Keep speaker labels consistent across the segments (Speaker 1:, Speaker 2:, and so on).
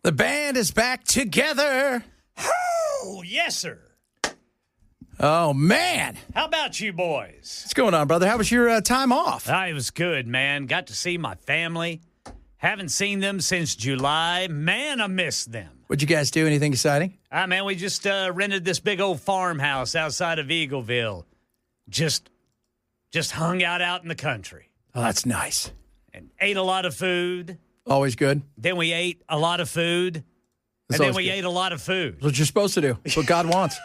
Speaker 1: The band is back together.
Speaker 2: Oh, yes, sir.
Speaker 1: Oh, man.
Speaker 2: How about you boys?
Speaker 1: What's going on, brother? How was your time off?
Speaker 2: It was good, man. Got to see my family. Haven't seen them since July. Man, I miss them.
Speaker 1: What'd you guys do? Anything exciting?
Speaker 2: Man, we just rented this big old farmhouse outside of Eagleville. Just hung out in the country.
Speaker 1: Oh, that's nice.
Speaker 2: And ate a lot of food.
Speaker 1: Always good.
Speaker 2: Then we ate a lot of food.
Speaker 1: That's
Speaker 2: and then we
Speaker 1: good.
Speaker 2: ate a lot of food.
Speaker 1: That's what you're supposed to do. That's what God wants.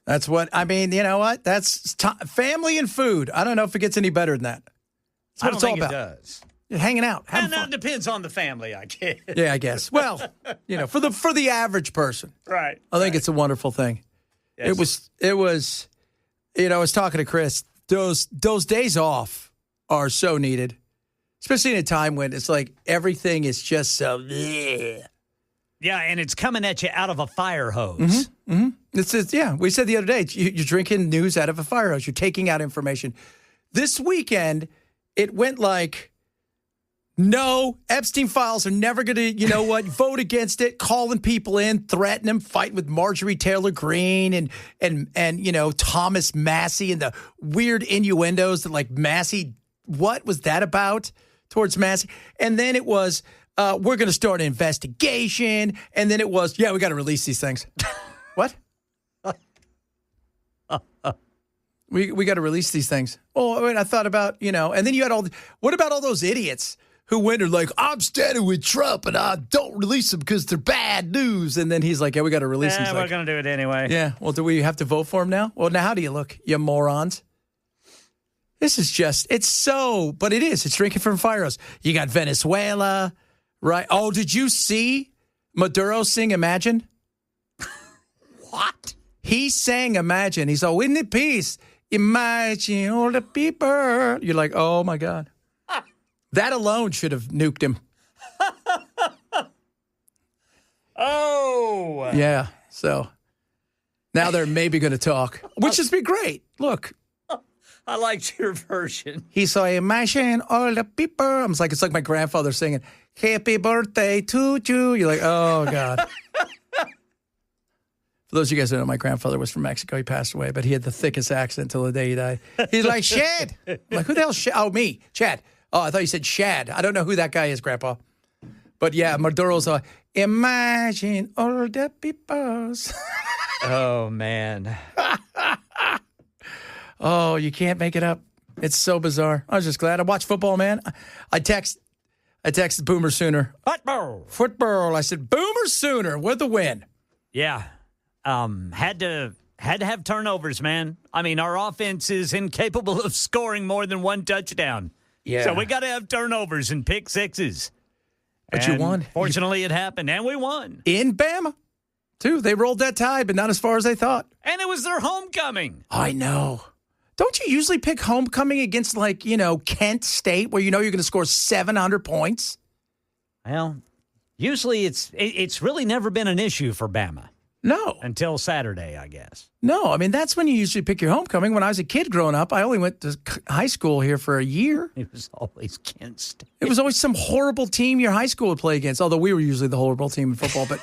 Speaker 1: That's what, I mean, you know what? That's family and food. I don't know if it gets any better than that. That's what it's all about.
Speaker 2: It does.
Speaker 1: Hanging out.
Speaker 2: And that depends on the family, I guess.
Speaker 1: Yeah, I guess. Well, for the average person.
Speaker 2: Right.
Speaker 1: I think it's a wonderful thing.
Speaker 2: Yes.
Speaker 1: It was, I was talking to Chris. Those days off are so needed, especially in a time when it's like everything is just so. Bleh.
Speaker 2: Yeah, and it's coming at you out of a fire hose.
Speaker 1: Mm-hmm. Mm-hmm. It's we said the other day, you're drinking news out of a fire hose. You're taking out information. This weekend, it went like, no, Epstein files are never going to, vote against it, calling people in, threatening them, fighting with Marjorie Taylor Greene and Thomas Massey and the weird innuendos that like Massey, what was that about towards Massey? And then it was, we're going to start an investigation. And then it was, we got to release these things. What? We got to release these things. Oh, I thought about, and then you had what about all those idiots who went and like, I'm standing with Trump and I don't release them because they're bad news. And then he's like, we got to release them.
Speaker 2: We're going to do it anyway.
Speaker 1: Yeah. Well, do we have to vote for him now? Well, now how do you look, you morons? This is but it is. It's drinking from fire hose. You got Venezuela, right? Oh, did you see Maduro sing Imagine?
Speaker 2: What?
Speaker 1: He sang Imagine. He's all, isn't it peace? Imagine all the people. You're like, oh, my God. That alone should have nuked him.
Speaker 2: Oh.
Speaker 1: Yeah. So now they're maybe going to talk, which has been great. Look.
Speaker 2: I liked your version.
Speaker 1: He saw, imagine all the people. I was like, it's like my grandfather singing, happy birthday to you. You're like, oh, God. For those of you guys who don't know, my grandfather was from Mexico. He passed away, but he had the thickest accent until the day he died. He's like, Shad. I'm like, who the hell's Shad? Oh, me, Chad. Oh, I thought you said Shad. I don't know who that guy is, Grandpa. But yeah, Maduro's imagine all the peoples.
Speaker 2: Oh, man.
Speaker 1: Oh, you can't make it up. It's so bizarre. I was just glad. I watched football, man. I texted Boomer Sooner. Football. I said, Boomer Sooner with the win.
Speaker 2: Yeah. Had to have turnovers, man. I mean, our offense is incapable of scoring more than one touchdown.
Speaker 1: Yeah.
Speaker 2: So we got to have turnovers and pick sixes.
Speaker 1: But you won.
Speaker 2: Fortunately, it happened, and we won.
Speaker 1: In Bama, too. They rolled that tide, but not as far as they thought.
Speaker 2: And it was their homecoming.
Speaker 1: I know. Don't you usually pick homecoming against, Kent State, where you're going to score 700 points?
Speaker 2: Well, usually it's really never been an issue for Bama.
Speaker 1: No.
Speaker 2: Until Saturday, I guess.
Speaker 1: No, I mean, that's when you usually pick your homecoming. When I was a kid growing up, I only went to high school here for a year.
Speaker 2: It was always Kent State.
Speaker 1: It was always some horrible team your high school would play against, although we were usually the horrible team in football. But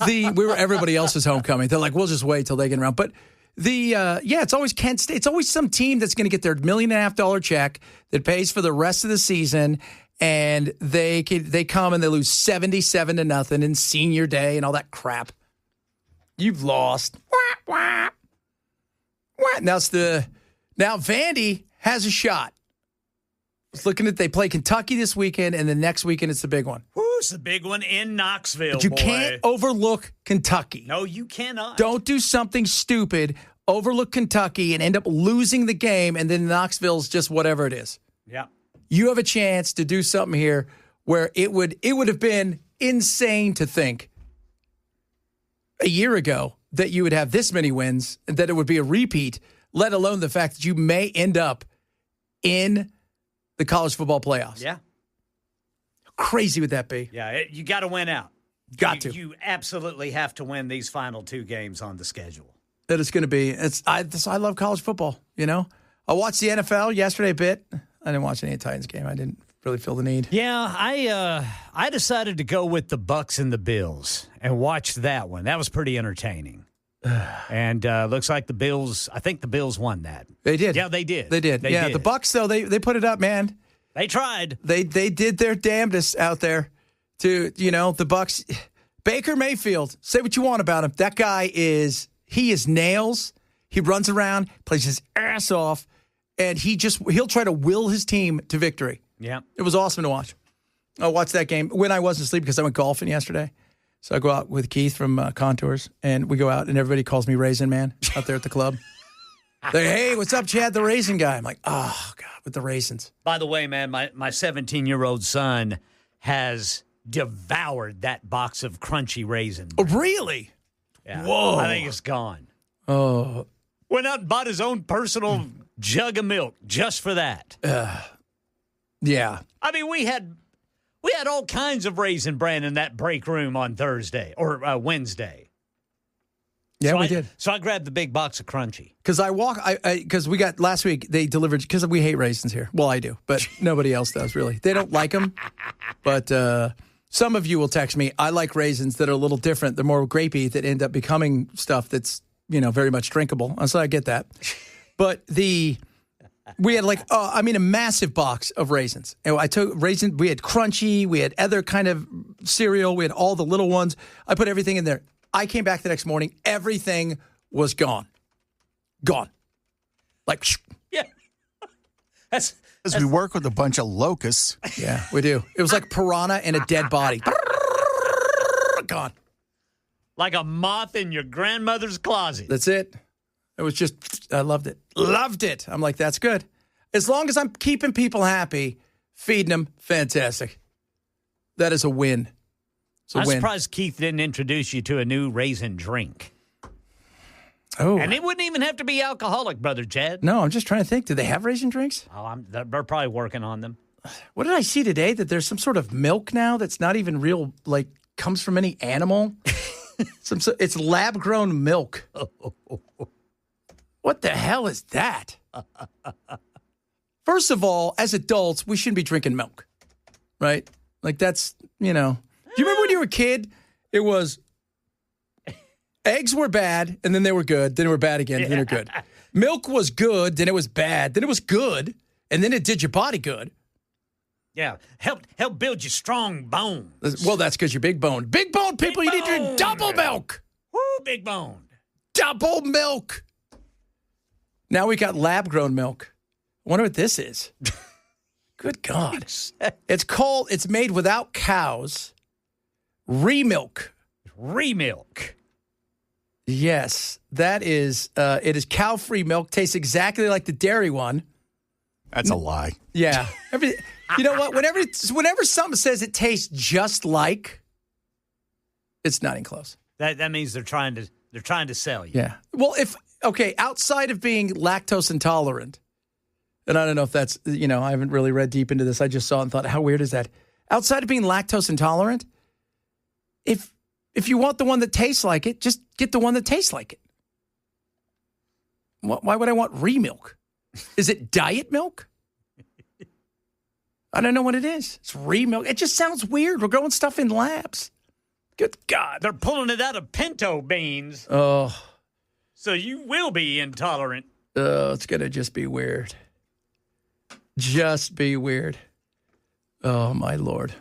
Speaker 1: we were everybody else's homecoming. They're like, we'll just wait till they get around. But it's always Kent State. It's always some team that's going to get their $1.5 million check that pays for the rest of the season, and they come and they lose 77-0 in senior day and all that crap. You've lost. Now Vandy has a shot. I was looking at they play Kentucky this weekend, and the next weekend it's the big one.
Speaker 2: It's the big one in Knoxville.
Speaker 1: But you can't overlook Kentucky.
Speaker 2: No, you cannot.
Speaker 1: Don't do something stupid, overlook Kentucky, and end up losing the game, and then Knoxville's just whatever it is.
Speaker 2: Yeah.
Speaker 1: You have a chance to do something here where it would have been insane to think a year ago that you would have this many wins and that it would be a repeat, let alone the fact that you may end up in the college football playoffs.
Speaker 2: Yeah.
Speaker 1: How crazy would that be?
Speaker 2: Yeah, you got to win out. You absolutely have to win these final two games on the schedule.
Speaker 1: That it's going to be. I love college football, I watched the NFL yesterday a bit. I didn't watch any of the Titans game. I didn't really feel the need.
Speaker 2: Yeah, I decided to go with the Bucks and the Bills and watch that one. That was pretty entertaining. And looks like the Bills, I think the Bills won that.
Speaker 1: They did.
Speaker 2: Yeah, they did.
Speaker 1: They did. The Bucks, though, they put it up, man.
Speaker 2: They tried.
Speaker 1: They did their damnedest out there to, the Bucks. Baker Mayfield, say what you want about him. That guy is nails. He runs around, plays his ass off, and he'll try to will his team to victory.
Speaker 2: Yeah.
Speaker 1: It was awesome to watch. I watched that game when I wasn't asleep because I went golfing yesterday. So I go out with Keith from Contours, and we go out, and everybody calls me Raisin Man out there at the club. They're, hey, what's up, Chad, the Raisin guy? I'm like, oh, God, with the raisins.
Speaker 2: By the way, man, my 17-year-old son has devoured that box of crunchy raisins.
Speaker 1: Oh, really?
Speaker 2: Yeah.
Speaker 1: Whoa.
Speaker 2: I think it's gone.
Speaker 1: Oh.
Speaker 2: Went out and bought his own personal jug of milk just for that.
Speaker 1: Yeah.
Speaker 2: I mean, we had all kinds of Raisin Bran in that break room on Thursday or Wednesday.
Speaker 1: Yeah, we did.
Speaker 2: So I grabbed the big box of crunchy.
Speaker 1: Because we got last week, they delivered, because we hate raisins here. Well, I do, but nobody else does, really. They don't like them. But some of you will text me, I like raisins that are a little different. They're more grapey that end up becoming stuff that's, very much drinkable. So I get that. But we had a massive box of raisins. And I took raisins, we had crunchy, we had other kind of cereal, we had all the little ones. I put everything in there. I came back the next morning, everything was gone. Gone. Like,
Speaker 2: yeah.
Speaker 3: As we work with a bunch of locusts.
Speaker 1: Yeah, we do. It was like piranha and a dead body. Gone.
Speaker 2: Like a moth in your grandmother's closet.
Speaker 1: That's it. It was just, I loved it. Loved it. I'm like, that's good. As long as I'm keeping people happy, feeding them, fantastic. That is a win.
Speaker 2: I'm surprised Keith didn't introduce you to a new raisin drink.
Speaker 1: Oh.
Speaker 2: And it wouldn't even have to be alcoholic, Brother Chad.
Speaker 1: No, I'm just trying to think. Do they have raisin drinks?
Speaker 2: Oh, they're probably working on them.
Speaker 1: What did I see today? That there's some sort of milk now that's not even real, comes from any animal? It's lab-grown milk. What the hell is that? First of all, as adults, we shouldn't be drinking milk, right? That's, Do you remember when you were a kid? It was eggs were bad, and then they were good, then they were bad again, then they were good. Milk was good, then it was bad, then it was good, and then it did your body good.
Speaker 2: Yeah, help build your strong bones.
Speaker 1: Well, that's because you're big boned. Big boned people, you need to drink double milk.
Speaker 2: Woo, big boned.
Speaker 1: Double milk. Now we got lab-grown milk. I wonder what this is. Good God. It's made without cows. Remilk.
Speaker 2: Remilk.
Speaker 1: Yes, that is, it is cow-free milk. Tastes exactly like the dairy one.
Speaker 3: That's a lie.
Speaker 1: Yeah. You know what? Whenever something says it tastes just like, it's not even close.
Speaker 2: That means they're trying to sell you.
Speaker 1: Yeah. Well, outside of being lactose intolerant, and I don't know if that's, I haven't really read deep into this. I just saw it and thought, how weird is that? Outside of being lactose intolerant, if you want the one that tastes like it, just get the one that tastes like it. Why would I want remilk? Is it diet milk? I don't know what it is. It's remilk. It just sounds weird. We're growing stuff in labs. Good God.
Speaker 2: They're pulling it out of pinto beans.
Speaker 1: Oh.
Speaker 2: So you will be intolerant.
Speaker 1: It's going to just be weird. Just be weird. Oh, my Lord.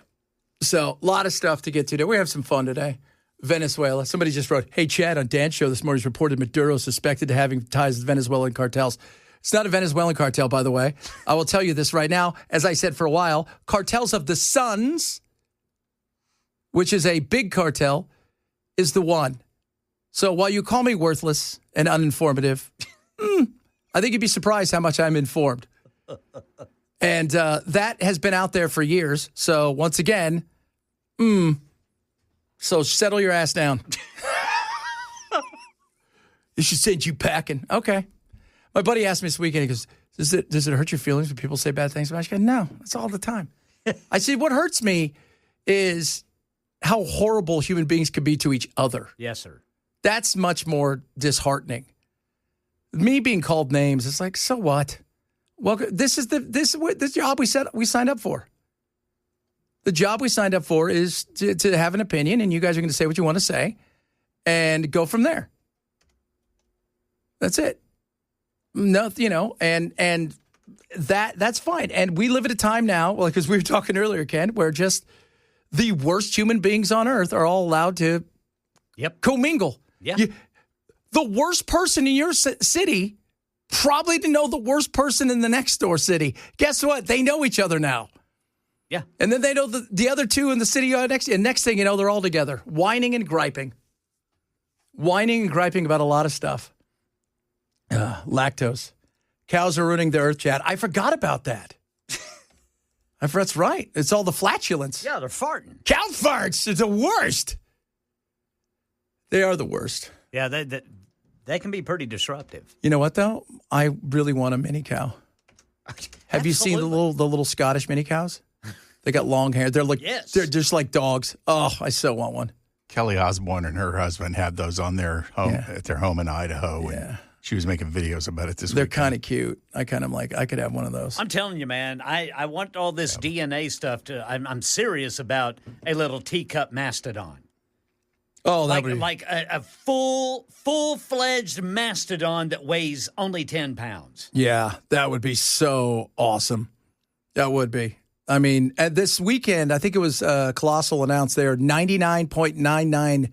Speaker 1: So, a lot of stuff to get to today. We have some fun today. Venezuela. Somebody just wrote, hey, Chad, on Dan's show this morning has reported Maduro suspected of having ties to Venezuelan cartels. It's not a Venezuelan cartel, by the way. I will tell you this right now. As I said for a while, cartels of the Suns, which is a big cartel, is the one. So while you call me worthless and uninformative, I think you'd be surprised how much I'm informed. And that has been out there for years. So once again, so settle your ass down. They should send you packing. Okay. My buddy asked me this weekend, he goes, does it hurt your feelings when people say bad things about you? I go, no, it's all the time. I said, what hurts me is how horrible human beings can be to each other.
Speaker 2: Yes, sir.
Speaker 1: That's much more disheartening. Me being called names, it's like, so what? Well, this is the job we signed up for. The job we signed up for is to have an opinion, and you guys are going to say what you want to say and go from there. That's it. No, and that's fine. And we live at a time now, because we were talking earlier, Ken, where just the worst human beings on earth are all allowed to commingle.
Speaker 2: Yeah.
Speaker 1: The worst person in your city probably to know the worst person in the next door city. Guess what? They know each other now.
Speaker 2: Yeah.
Speaker 1: And then they know the other two in the city next. And next thing you know, they're all together, whining and griping. Whining and griping about a lot of stuff. Lactose. Cows are ruining the earth, Chad. I forgot about that. That's right. It's all the flatulence.
Speaker 2: Yeah, they're farting.
Speaker 1: Cow farts. It's the worst. They are the worst.
Speaker 2: Yeah, they can be pretty disruptive.
Speaker 1: You know what, though? I really want a mini cow. Have you seen the little Scottish mini cows? They got long hair. They're they're just like dogs. Oh, I so want one.
Speaker 3: Kelly Osbourne and her husband had those on their home at their home in Idaho.
Speaker 1: Yeah.
Speaker 3: And she was making videos about it this week.
Speaker 1: They're kind of cute. I kind of like, I could have one of those.
Speaker 2: I'm telling you, man, I want all this DNA stuff I'm serious about a little teacup mastodon.
Speaker 1: Oh, that would be...
Speaker 2: like a full-fledged mastodon that weighs only 10 pounds.
Speaker 1: Yeah, that would be so awesome. That would be. I mean, at this weekend, I think it was Colossal announced they're 99.99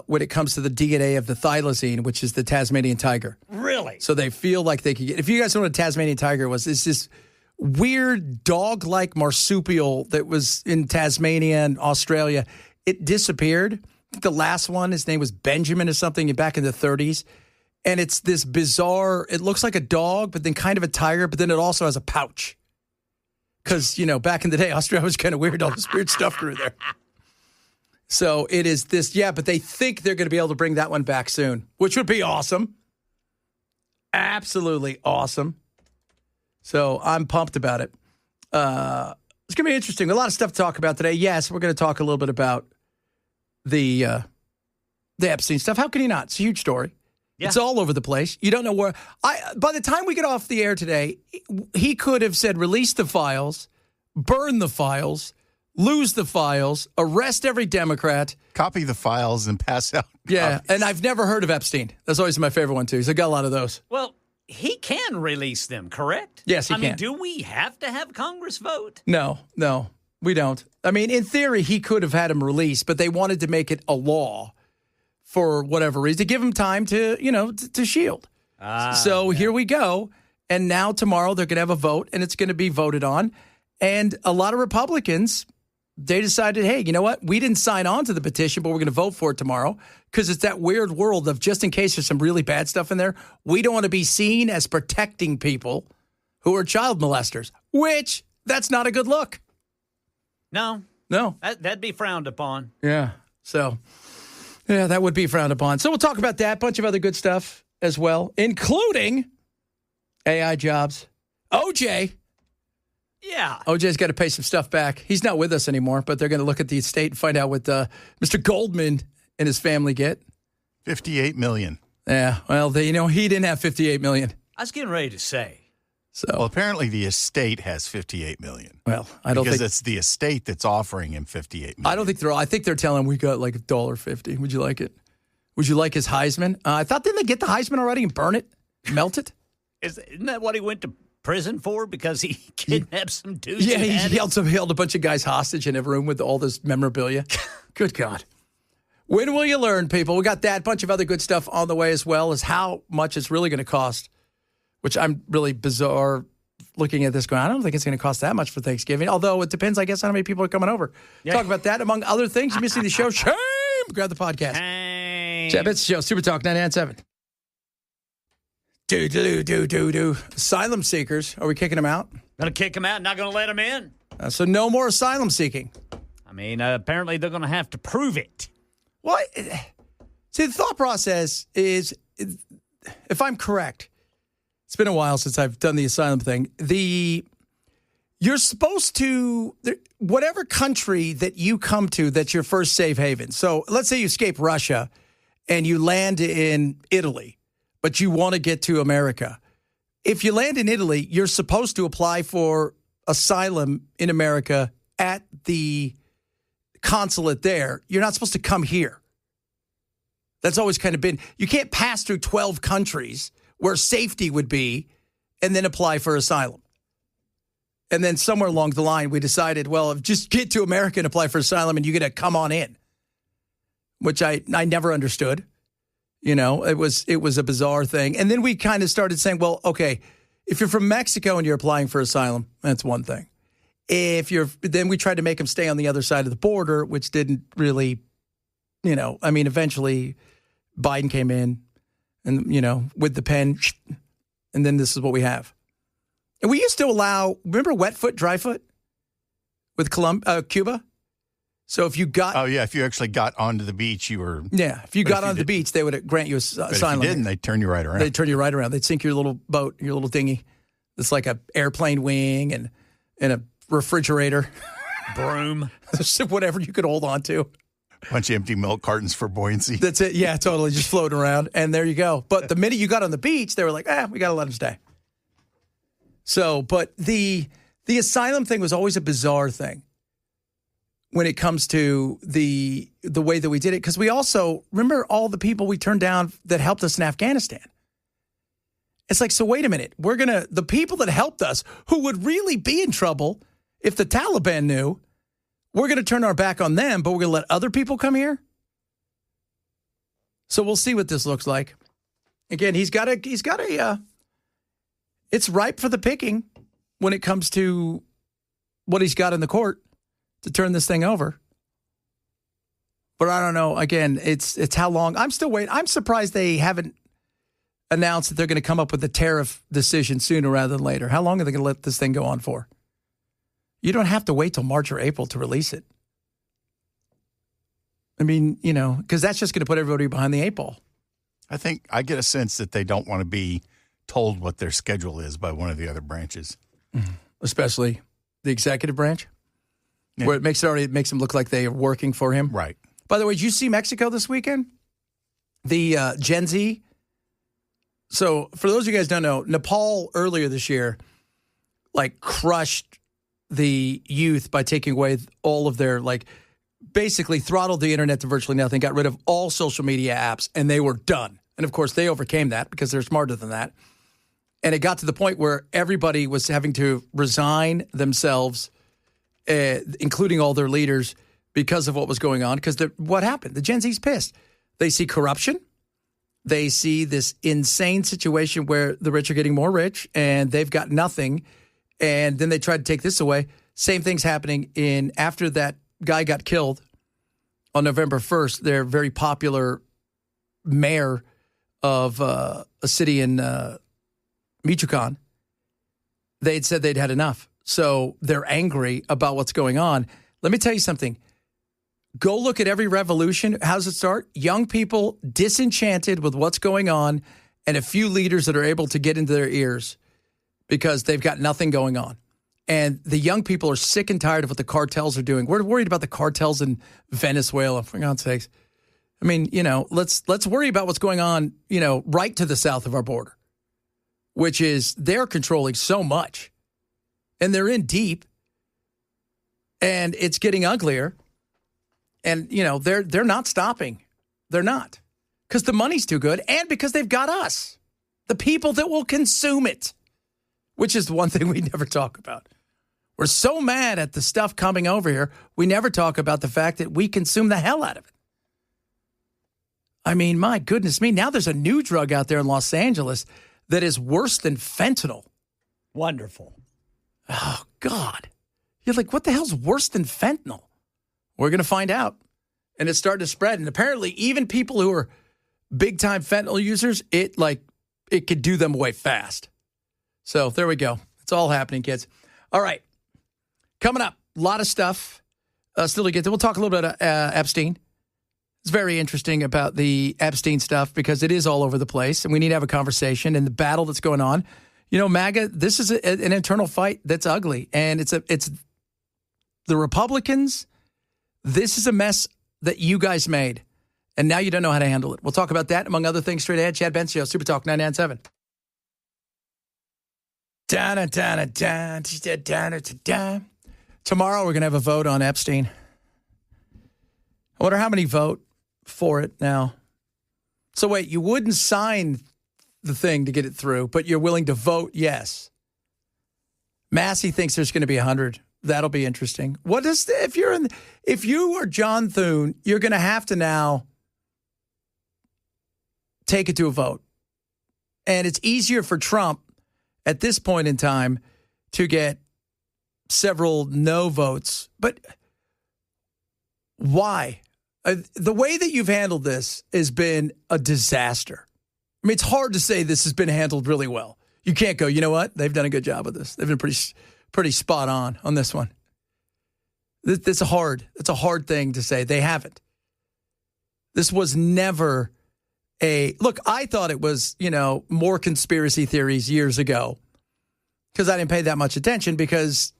Speaker 1: when it comes to the DNA of the thylacine, which is the Tasmanian tiger.
Speaker 2: Really?
Speaker 1: So they feel like they could get... If you guys know what a Tasmanian tiger was, it's this weird dog-like marsupial that was in Tasmania and Australia. It disappeared. The last one, his name was Benjamin or something, back in the 30s. And it's this bizarre... It looks like a dog, but then kind of a tiger, but then it also has a pouch. Because, back in the day, Australia was kind of weird. All this weird stuff grew there. So it is this, but they think they're going to be able to bring that one back soon, which would be awesome. Absolutely awesome. So I'm pumped about it. It's going to be interesting. A lot of stuff to talk about today. Yes, we're going to talk a little bit about the Epstein stuff. How can you not? It's a huge story. Yeah. It's all over the place. You don't know where. By the time we get off the air today, he could have said, release the files, burn the files, lose the files, arrest every Democrat.
Speaker 3: Copy the files and pass out copies.
Speaker 1: Yeah, and I've never heard of Epstein. That's always my favorite one, too. He's got a lot of those.
Speaker 2: Well, he can release them, correct?
Speaker 1: Yes, he can.
Speaker 2: I mean, do we have to have Congress vote?
Speaker 1: No, we don't. I mean, in theory, he could have had him released, but they wanted to make it a law for whatever reason, to give him time to, to shield. So here we go. And now tomorrow they're going to have a vote, and it's going to be voted on. And a lot of Republicans, they decided, hey, you know what? We didn't sign on to the petition, but we're going to vote for it tomorrow because it's that weird world of just in case there's some really bad stuff in there, we don't want to be seen as protecting people who are child molesters, which that's not a good look.
Speaker 2: No. That'd be frowned upon.
Speaker 1: Yeah. So, yeah, that would be frowned upon. So we'll talk about that, bunch of other good stuff as well, including AI jobs. OJ.
Speaker 2: Yeah.
Speaker 1: OJ's got to pay some stuff back. He's not with us anymore, but they're going to look at the estate and find out what Mr. Goldman and his family get.
Speaker 3: $58 million.
Speaker 1: Yeah. Well, he didn't have $58 million.
Speaker 2: I was getting ready to say.
Speaker 1: So,
Speaker 3: well, apparently the estate has $58 million.
Speaker 1: Well, I don't think
Speaker 3: it's the estate that's offering him $58 million.
Speaker 1: I don't think I think they're telling him we got like $1.50. Would you like it? Would you like his Heisman? I thought didn't they get the Heisman already and burn it, melt it?
Speaker 2: Isn't that what he went to prison for because he kidnapped some dudes?
Speaker 1: Yeah, he held a bunch of guys hostage in a room with all this memorabilia. Good God. When will you learn, people? We got that bunch of other good stuff on the way, as well as how much it's really going to cost, which I'm really bizarre looking at this going, I don't think it's going to cost that much for Thanksgiving, although it depends, I guess, on how many people are coming over. Yeah. Talk about that, among other things. You're missing the show. Shame! Grab the podcast.
Speaker 2: Shame.
Speaker 1: Chad Benson Show, Super Talk 99.7. Do. Asylum seekers, are we kicking them out?
Speaker 2: Going to kick them out, not going to let them in.
Speaker 1: So no more asylum seeking.
Speaker 2: I mean, apparently they're going to have to prove it.
Speaker 1: Well, see, the thought process is, if I'm correct, it's been a while since I've done the asylum thing. You're supposed to, whatever country that you come to, that's your first safe haven. So let's say you escape Russia and you land in Italy, but you want to get to America. If you land in Italy, you're supposed to apply for asylum in America at the consulate there, you're not supposed to come here. That's always kind of been, you can't pass through 12 countries where safety would be and then apply for asylum. And then somewhere along the line, we decided, well, just get to America and apply for asylum and you get to come on in, which I never understood. You know, it was a bizarre thing. And then we kind of started saying, well, okay, if you're from Mexico and you're applying for asylum, that's one thing. Then we tried to make them stay on the other side of the border, which didn't really, eventually Biden came in and, with the pen, and then this is what we have. And we used to allow, remember wet foot, dry foot with Cuba? So if you got...
Speaker 3: Oh, yeah. If you actually got onto the beach, you were...
Speaker 1: Yeah. If you got onto the beach, they would grant you asylum.
Speaker 3: But if you didn't, they'd turn you right around.
Speaker 1: They'd turn you right around. They'd sink your little boat, your little dinghy. It's like an airplane wing and a refrigerator.
Speaker 2: Broom.
Speaker 1: Whatever you could hold on to.
Speaker 3: Bunch of empty milk cartons for buoyancy.
Speaker 1: That's it. Yeah, totally. Just floating around. And there you go. But the minute you got on the beach, they were like, we got to let them stay. So, but the asylum thing was always a bizarre thing when it comes to the way that we did it. Because we also, remember all the people we turned down that helped us in Afghanistan. It's like, so wait a minute. The people that helped us, who would really be in trouble if the Taliban knew, we're going to turn our back on them, but we're going to let other people come here? So we'll see what this looks like. Again, he's got a, it's ripe for the picking when it comes to what he's got in the court to turn this thing over. But I don't know. Again, it's how long. I'm still waiting. I'm surprised they haven't announced that they're going to come up with a tariff decision sooner rather than later. How long are they going to let this thing go on for? You don't have to wait till March or April to release it. I mean, because that's just going to put everybody behind the 8 ball.
Speaker 3: I get a sense that they don't want to be told what their schedule is by one of the other branches.
Speaker 1: Especially the executive branch, where it makes them look like they are working for him.
Speaker 3: Right.
Speaker 1: By the way, did you see Mexico this weekend? The Gen Z. So for those of you guys who don't know, Nepal earlier this year, crushed the youth by taking away all of their, basically throttled the internet to virtually nothing, got rid of all social media apps, and they were done. And of course, they overcame that because they're smarter than that. And it got to the point where everybody was having to resign themselves, including all their leaders, because of what was going on. Because what happened? The Gen Z's pissed. They see corruption. They see this insane situation where the rich are getting more rich and they've got nothing. And then they tried to take this away. Same thing's happening after that guy got killed on November 1st. Their very popular mayor of a city in Michoacan, they'd said they'd had enough. So they're angry about what's going on. Let me tell you something. Go look at every revolution. How does it start? Young people disenchanted with what's going on and a few leaders that are able to get into their ears because they've got nothing going on. And the young people are sick and tired of what the cartels are doing. We're worried about the cartels in Venezuela, for God's sakes. I mean, let's worry about what's going on, right to the south of our border, which is they're controlling so much. And they're in deep. And it's getting uglier. And, they're not stopping. They're not. Because the money's too good and because they've got us, the people that will consume it, which is one thing we never talk about. We're so mad at the stuff coming over here, we never talk about the fact that we consume the hell out of it. I mean, my goodness me. Now there's a new drug out there in Los Angeles that is worse than fentanyl.
Speaker 2: Wonderful.
Speaker 1: Oh, God. You're like, what the hell's worse than fentanyl? We're going to find out. And it's starting to spread. And apparently, even people who are big-time fentanyl users, it could do them away fast. So there we go. It's all happening, kids. All right. Coming up, a lot of stuff still to get to. We'll talk a little bit about Epstein. It's very interesting about the Epstein stuff because it is all over the place, and we need to have a conversation and the battle that's going on. MAGA, this is an internal fight that's ugly, and it's the Republicans. This is a mess that you guys made, and now you don't know how to handle it. We'll talk about that, among other things, straight ahead. Chad Benson Show, Super Talk 99.7. Tomorrow we're going to have a vote on Epstein. I wonder how many vote for it now. So wait, you wouldn't sign the thing to get it through, but you're willing to vote yes. Massey thinks there's going to be 100. That'll be interesting. What is if you are John Thune, you're going to have to now take it to a vote. And it's easier for Trump at this point in time to get several no votes. But why? The way that you've handled this has been a disaster. I mean, it's hard to say this has been handled really well. You can't go, you know what? They've done a good job with this. They've been pretty spot on this one. It's a hard thing to say. They haven't. This was never look, I thought it was, more conspiracy theories years ago because I didn't pay that much attention because,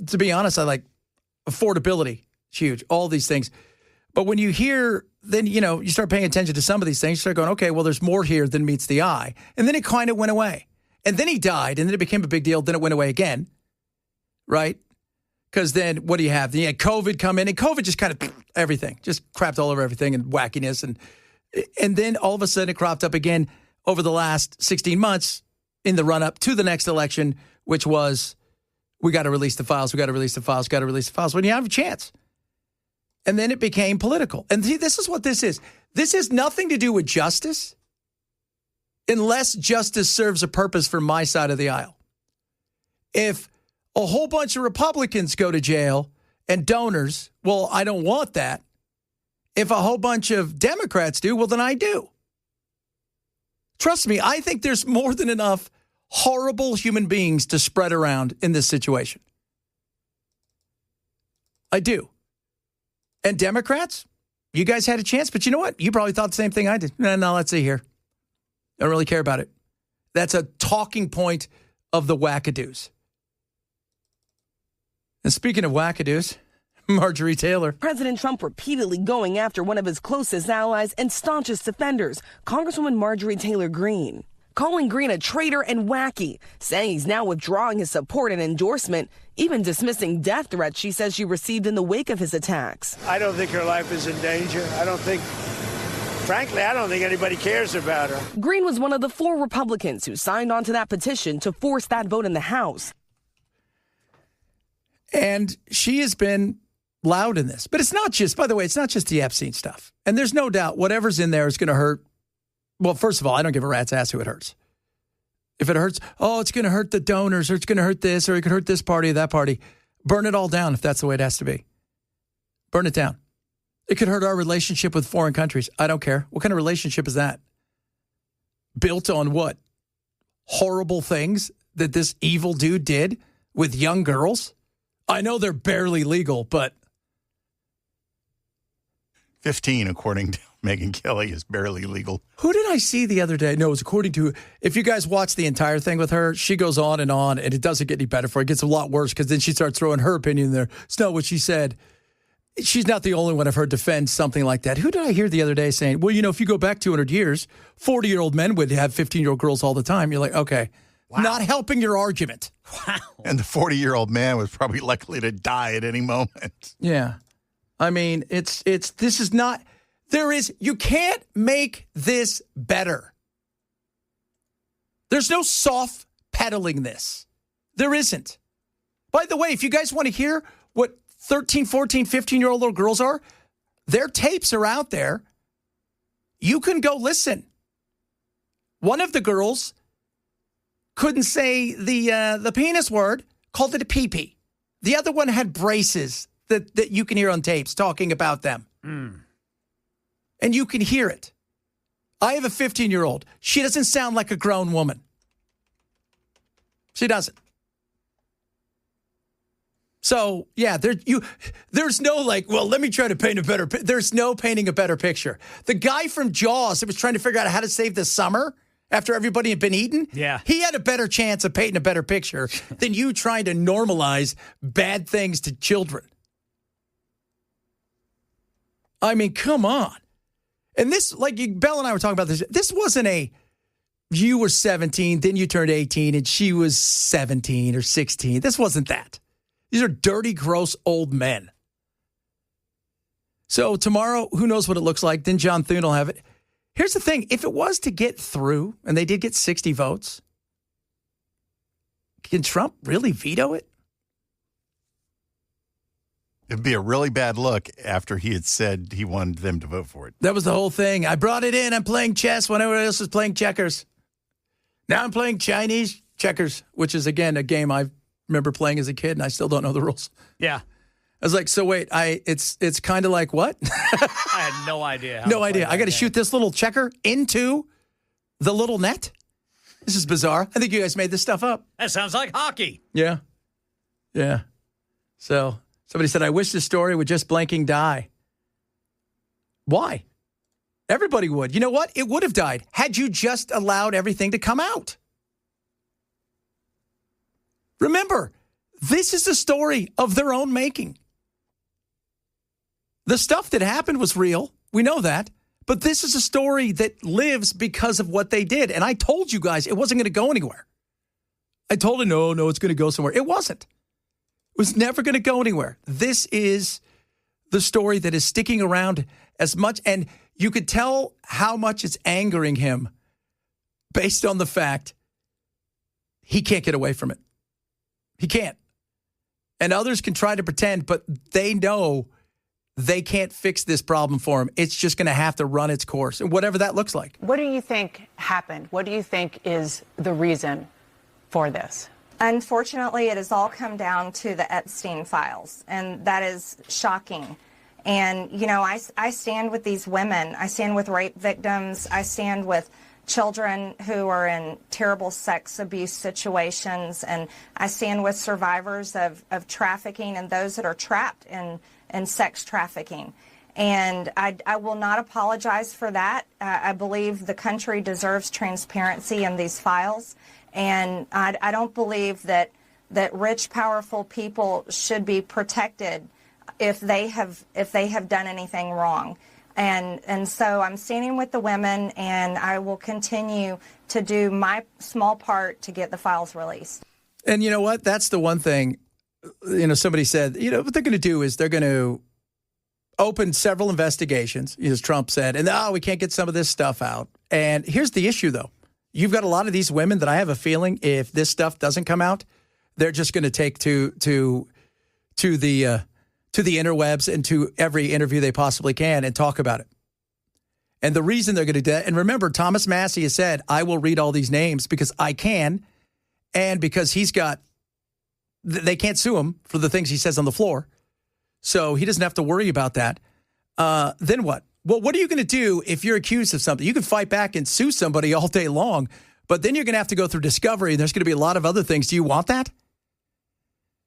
Speaker 1: to be honest, I like affordability. It's huge. All these things. But when you hear, then, you start paying attention to some of these things, you start going, okay, well, there's more here than meets the eye. And then it kind of went away. And then he died, and then it became a big deal. Then it went away again, right? Because then what do you have? You had COVID come in, and COVID just kind of everything, just crapped all over everything and wackiness. And then all of a sudden it cropped up again over the last 16 months in the run-up to the next election, which was, we got to release the files, got to release the files when you have a chance. And then it became political. And see, this is what this is. This has nothing to do with justice unless justice serves a purpose for my side of the aisle. If a whole bunch of Republicans go to jail and donors, well, I don't want that. If a whole bunch of Democrats do, well, then I do. Trust me, I think there's more than enough horrible human beings to spread around in this situation. I do. And Democrats, you guys had a chance, but you know what? You probably thought the same thing I did. No, let's see here. I don't really care about it. That's a talking point of the wackadoos. And speaking of wackadoos, Marjorie Taylor.
Speaker 4: President Trump repeatedly going after one of his closest allies and staunchest defenders, Congresswoman Marjorie Taylor Greene. Calling Greene a traitor and wacky, saying he's now withdrawing his support and endorsement, even dismissing death threats she says she received in the wake of his attacks.
Speaker 5: I don't think her life is in danger. Frankly, I don't think anybody cares about her.
Speaker 4: Greene was one of the 4 Republicans who signed on to that petition to force that vote in the House.
Speaker 1: And she has been loud in this. But it's not just, by the way, it's not just the Epstein stuff. And there's no doubt whatever's in there is going to hurt. Well, first of all, I don't give a rat's ass who it hurts. If it hurts, it's going to hurt the donors, or it's going to hurt this, or it could hurt this party or that party. Burn it all down if that's the way it has to be. Burn it down. It could hurt our relationship with foreign countries. I don't care. What kind of relationship is that? Built on what? Horrible things that this evil dude did with young girls? I know they're barely legal, but
Speaker 3: 15, according to Megyn Kelly, is barely legal.
Speaker 1: Who did I see the other day? No, it was according to, if you guys watch the entire thing with her, she goes on, and it doesn't get any better for her. It gets a lot worse because then she starts throwing her opinion in there. It's not what she said. She's not the only one I've heard defend something like that. Who did I hear the other day saying, well, if you go back 200 years, 40-year-old men would have 15-year-old girls all the time. You're like, okay, wow. Not helping your argument.
Speaker 2: Wow.
Speaker 3: And the 40-year-old man was probably likely to die at any moment.
Speaker 1: Yeah. I mean, you can't make this better. There's no soft pedaling this. There isn't. By the way, if you guys want to hear what 13, 14, 15-year-old little girls are, their tapes are out there. You can go listen. One of the girls couldn't say the penis word, called it a pee-pee. The other one had braces that you can hear on tapes talking about them. And you can hear it. I have a 15-year-old. She doesn't sound like a grown woman. She doesn't. So, yeah, there's no let me try to paint a better picture. There's no painting a better picture. The guy from Jaws that was trying to figure out how to save the summer after everybody had been eaten, he had a better chance of painting a better picture than you trying to normalize bad things to children. I mean, come on. And this, Belle and I were talking about this. This wasn't you were 17, then you turned 18, and she was 17 or 16. This wasn't that. These are dirty, gross old men. So tomorrow, who knows what it looks like? Then John Thune will have it. Here's the thing. If it was to get through, and they did get 60 votes, can Trump really veto it?
Speaker 3: It'd be a really bad look after he had said he wanted them to vote for it.
Speaker 1: That was the whole thing. I brought it in. I'm playing chess when everyone else is playing checkers. Now I'm playing Chinese checkers, which is, again, a game I remember playing as a kid, and I still don't know the rules.
Speaker 2: Yeah.
Speaker 1: I was like, so wait, it's kind of like what?
Speaker 2: I had no idea.
Speaker 1: No idea. I got to shoot this little checker into the little net? This is bizarre. I think you guys made this stuff up.
Speaker 2: That sounds like hockey.
Speaker 1: Yeah. Yeah. So somebody said, I wish this story would just blanking die. Why? Everybody would. You know what? It would have died had you just allowed everything to come out. Remember, this is the story of their own making. The stuff that happened was real. We know that. But this is a story that lives because of what they did. And I told you guys it wasn't going to go anywhere. I told you, no, it's going to go somewhere. It wasn't. It was never going to go anywhere. This is the story that is sticking around as much. And you could tell how much it's angering him based on the fact he can't get away from it. He can't. And others can try to pretend, but they know they can't fix this problem for him. It's just going to have to run its course, and whatever that looks like.
Speaker 6: What do you think happened? What do you think is the reason for this?
Speaker 7: Unfortunately, it has all come down to the Epstein files, and that is shocking. And, you know, I stand with these women. I stand with rape victims. I stand with children who are in terrible sex abuse situations, and I stand with survivors of trafficking and those that are trapped in sex trafficking. And I will not apologize for that. I believe the country deserves transparency in these files, and I don't believe that rich, powerful people should be protected if they have done anything wrong. And so I'm standing with the women, and I will continue to do my small part to get the files released.
Speaker 1: And you know what? That's the one thing, you know, somebody said, you know, what they're going to do is they're going to open several investigations, as Trump said, and, we can't get some of this stuff out. And here's the issue, though. You've got a lot of these women that I have a feeling if this stuff doesn't come out, they're just going to take to the interwebs and to every interview they possibly can and talk about it. And the reason they're going to do that, and remember, Thomas Massie has said, I will read all these names because I can, and because they can't sue him for the things he says on the floor. So he doesn't have to worry about that. Then what? Well, what are you going to do if you're accused of something? You can fight back and sue somebody all day long, but then you're going to have to go through discovery, and there's going to be a lot of other things. Do you want that?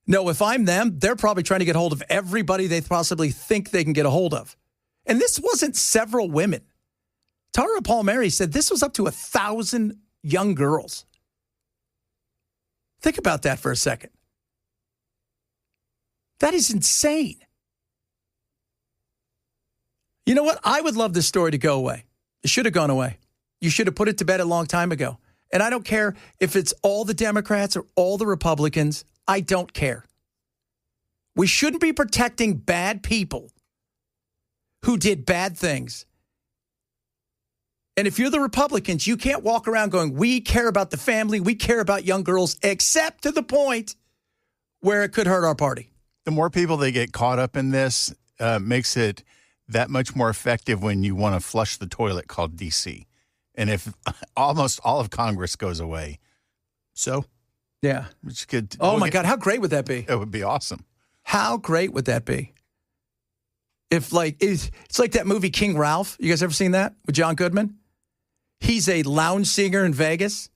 Speaker 1: No, if I'm them, they're probably trying to get hold of everybody they possibly think they can get a hold of. And this wasn't several women. Tara Palmieri said this was up to 1,000 young girls. Think about that for a second. That is insane. You know what? I would love this story to go away. It should have gone away. You should have put it to bed a long time ago. And I don't care if it's all the Democrats or all the Republicans. I don't care. We shouldn't be protecting bad people who did bad things. And if you're the Republicans, you can't walk around going, we care about the family, we care about young girls, except to the point where it could hurt our party.
Speaker 3: The more people that get caught up in this makes it that much more effective when you want to flush the toilet called D.C. And if almost all of Congress goes away, so...
Speaker 1: Yeah.
Speaker 3: Which could,
Speaker 1: my God, how great would that be?
Speaker 3: It would be awesome.
Speaker 1: How great would that be? If it's like that movie King Ralph. You guys ever seen that with John Goodman? He's a lounge singer in Vegas,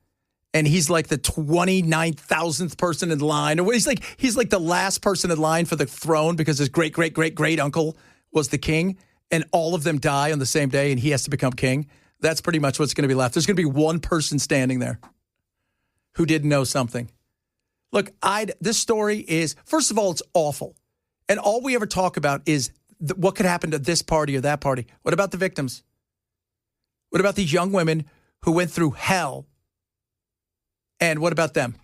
Speaker 1: and he's like the 29,000th person in line. Or he's like the last person in line for the throne because his great uncle was the king, and all of them die on the same day, and he has to become king. That's pretty much what's going to be left. There's going to be one person standing there who didn't know something. Look, this story is, first of all, it's awful. And all we ever talk about is what could happen to this party or that party. What about the victims? What about these young women who went through hell? And what about them?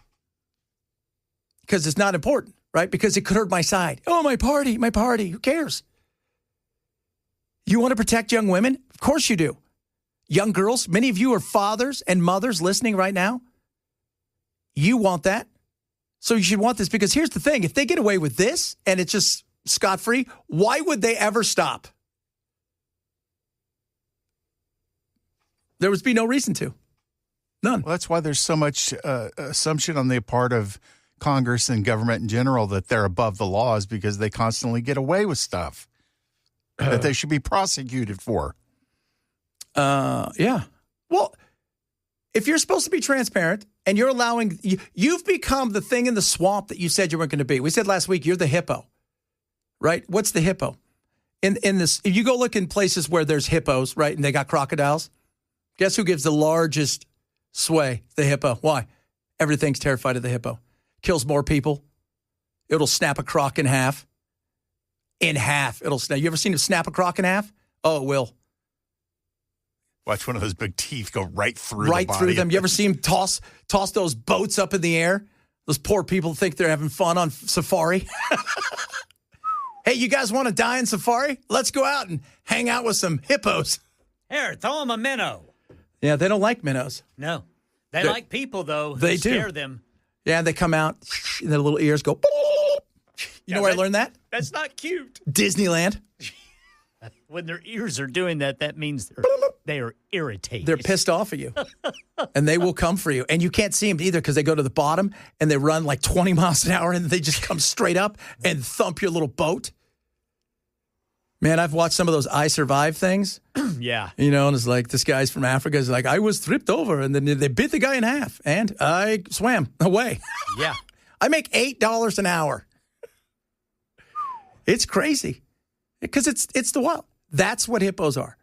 Speaker 1: Because it's not important. right? Because it could hurt my side. Oh, my party. Who cares? You want to protect young women? Of course you do. Young girls, many of you are fathers and mothers listening right now. You want that. So you should want this because here's the thing. If they get away with this and it's just scot-free, why would they ever stop? There would be no reason to. None.
Speaker 3: Well, that's why there's so much assumption on the part of Congress and government in general that they're above the laws because they constantly get away with stuff that they should be prosecuted for.
Speaker 1: Yeah. Well, if you're supposed to be transparent and you're allowing, you've become the thing in the swamp that you said you weren't going to be. We said last week, you're the hippo, right? What's the hippo? In this, if you go look in places where there's hippos, right, and they got crocodiles, guess who gives the largest sway? The hippo. Why? Everything's terrified of the hippo. Kills more people. It'll snap a croc in half. In half. It'll snap. You ever seen it snap a croc in half? Oh, it will.
Speaker 3: Watch one of those big teeth go right through
Speaker 1: right
Speaker 3: the body.
Speaker 1: through them. You ever see them toss those boats up in the air? Those poor people think they're having fun on safari. Hey, you guys want to die in safari? Let's go out and hang out with some hippos.
Speaker 2: Here, throw them a minnow.
Speaker 1: Yeah, they don't like minnows.
Speaker 2: No. They like people, though, who
Speaker 1: they do.
Speaker 2: scare them.
Speaker 1: Yeah, they come out, and their little ears go. You know where I learned that?
Speaker 2: That's not cute.
Speaker 1: Disneyland.
Speaker 2: When their ears are doing that, that means they are irritated.
Speaker 1: They're pissed off at you, and they will come for you. And you can't see them either because they go to the bottom, and they run like 20 miles an hour, and they just come straight up and thump your little boat. Man, I've watched some of those I Survive things.
Speaker 2: Yeah.
Speaker 1: You know, and it's like this guy's from Africa. It's like, I was tripped over, and then they bit the guy in half, and I swam away.
Speaker 2: Yeah.
Speaker 1: I make $8 an hour. It's crazy because it's the wild. That's what hippos are.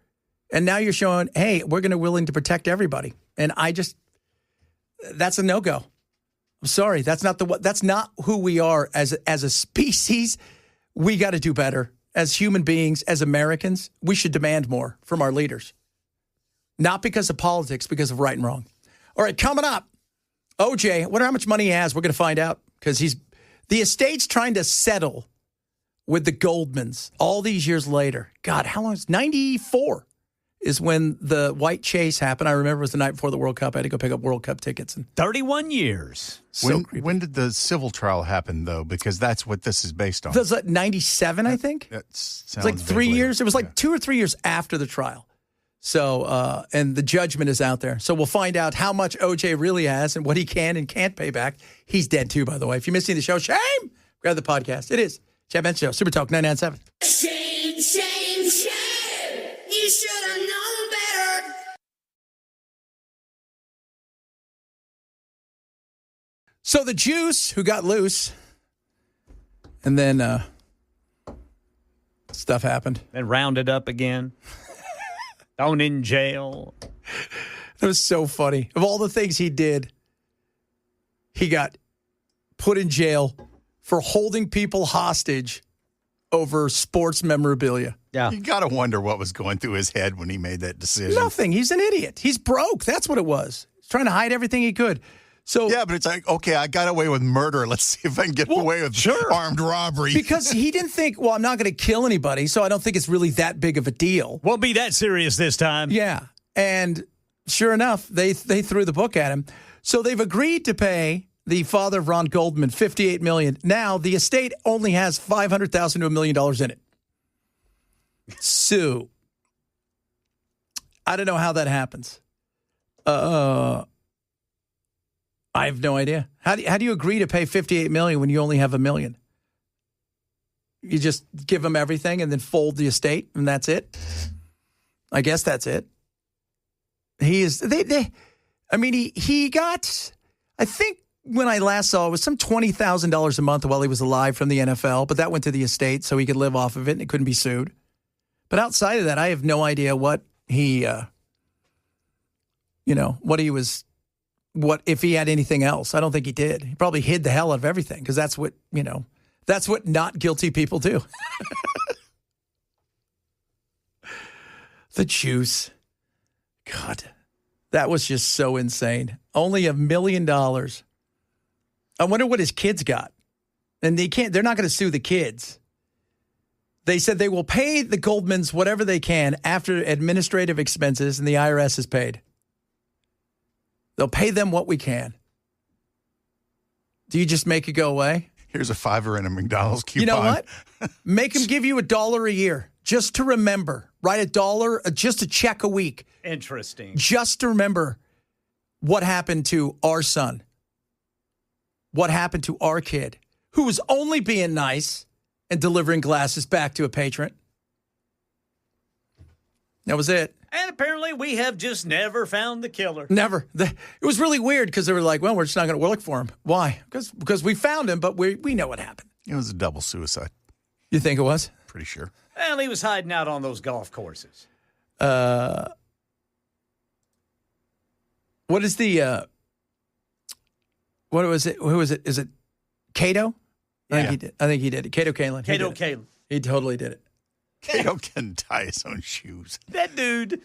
Speaker 1: And now you're showing, hey, we're going to willing to protect everybody. And that's a no-go. I'm sorry. That's not who we are as a species. We got to do better. As human beings, as Americans, we should demand more from our leaders. Not because of politics, because of right and wrong. All right, coming up, OJ, I wonder how much money he has. We're going to find out because the estate's trying to settle with the Goldmans all these years later. God, how long is 94 is when the white chase happened. I remember it was the night before the World Cup. I had to go pick up World Cup tickets.
Speaker 2: 31 years.
Speaker 3: When did the civil trial happen, though? Because that's what this is based on.
Speaker 1: It was like 97, I think.
Speaker 3: It's
Speaker 1: like 3 years. It was like 2 or 3 years after the trial. So, and the judgment is out there. So we'll find out how much OJ really has and what he can and can't pay back. He's dead, too, by the way. If you're missing the show, shame! Grab the podcast. It is Chad Benson Show, Super Talk 997.
Speaker 8: Shame, shame, shame. You should have known better.
Speaker 1: So the juice who got loose, and then stuff happened.
Speaker 2: Then rounded up again. Thrown in jail.
Speaker 1: It was so funny. Of all the things he did, he got put in jail for holding people hostage over sports memorabilia.
Speaker 2: Yeah.
Speaker 3: You got to wonder what was going through his head when he made that decision.
Speaker 1: Nothing. He's an idiot. He's broke. That's what it was. He's trying to hide everything he could. So
Speaker 3: yeah, but it's like, okay, I got away with murder. Let's see if I can get away with armed robbery.
Speaker 1: Because he didn't think, well, I'm not going to kill anybody, so I don't think it's really that big of a deal.
Speaker 2: Won't be that serious this time.
Speaker 1: Yeah. And sure enough, they threw the book at him. So they've agreed to pay the father of Ron Goldman $58 million. Now, the estate only has $500,000 to $1 million in it. So I don't know how that happens. I have no idea. How do you agree to pay $58 million when you only have $1 million? You just give them everything and then fold the estate, and that's it. I guess that's it. He is. I mean, he got. I think when I last saw it was some $20,000 a month while he was alive from the NFL, but that went to the estate so he could live off of it and it couldn't be sued. But outside of that, I have no idea what he. What he was. What if he had anything else? I don't think he did. He probably hid the hell out of everything because that's what not guilty people do. The juice. God, that was just so insane. Only $1 million. I wonder what his kids got. And they're not going to sue the kids. They said they will pay the Goldmans whatever they can after administrative expenses and the IRS is paid. They'll pay them what we can. Do you just make it go away?
Speaker 3: Here's a $5 and a McDonald's coupon.
Speaker 1: You know what? Make them give you $1 a year just to remember. Write $1, just a check a week.
Speaker 2: Interesting.
Speaker 1: Just to remember what happened to our son. What happened to our kid who was only being nice and delivering glasses back to a patron. That was it.
Speaker 2: And apparently we have just never found the killer.
Speaker 1: Never. It was really weird because they were like, well, we're just not going to look for him. Why? Because we found him, but we know what happened.
Speaker 3: It was a double suicide.
Speaker 1: You think it was?
Speaker 3: Pretty sure.
Speaker 2: Well, he was hiding out on those golf courses.
Speaker 1: What is the, what was it? Who was it? Is it Cato? I think he did it. Cato Kalin.
Speaker 2: Cato Kalin.
Speaker 1: He totally did it.
Speaker 3: Cato can tie his own shoes.
Speaker 2: That dude,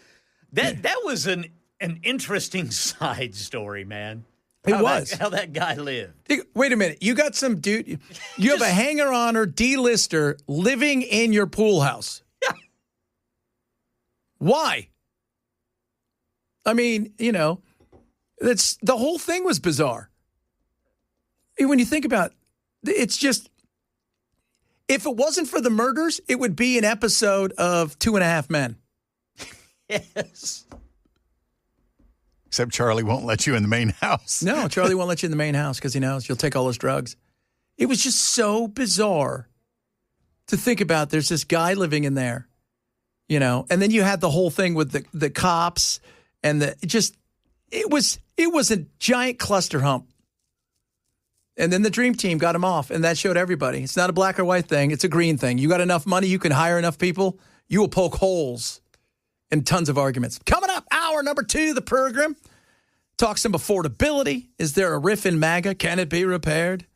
Speaker 2: that was an interesting side story, man.
Speaker 1: It was.
Speaker 2: How that guy lived.
Speaker 1: Wait a minute. You got some dude. You have a hanger-oner D-lister living in your pool house.
Speaker 2: Yeah.
Speaker 1: Why? I mean, the whole thing was bizarre. When you think about it, it's just, if it wasn't for the murders, it would be an episode of 2.5 Men.
Speaker 2: Yes.
Speaker 3: Except Charlie won't let you in the main house.
Speaker 1: No, Charlie won't let you in the main house because he knows you'll take all his drugs. It was just so bizarre to think about. There's this guy living in there, and then you had the whole thing with the cops and it was a giant cluster hump. And then the Dream Team got him off, and that showed everybody. It's not a black or white thing. It's a green thing. You got enough money, you can hire enough people, you will poke holes in tons of arguments. Coming up, hour number 2 of the program. Talk some affordability. Is there a riff in MAGA? Can it be repaired?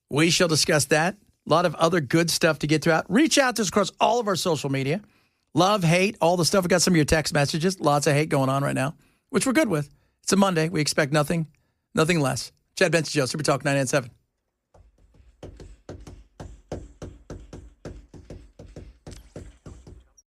Speaker 1: We shall discuss that. A lot of other good stuff to get to. Reach out to us across all of our social media. Love, hate, all the stuff. We got some of your text messages. Lots of hate going on right now, which we're good with. It's a Monday. We expect nothing less. Chad Benson, Joe, Super Talk 997.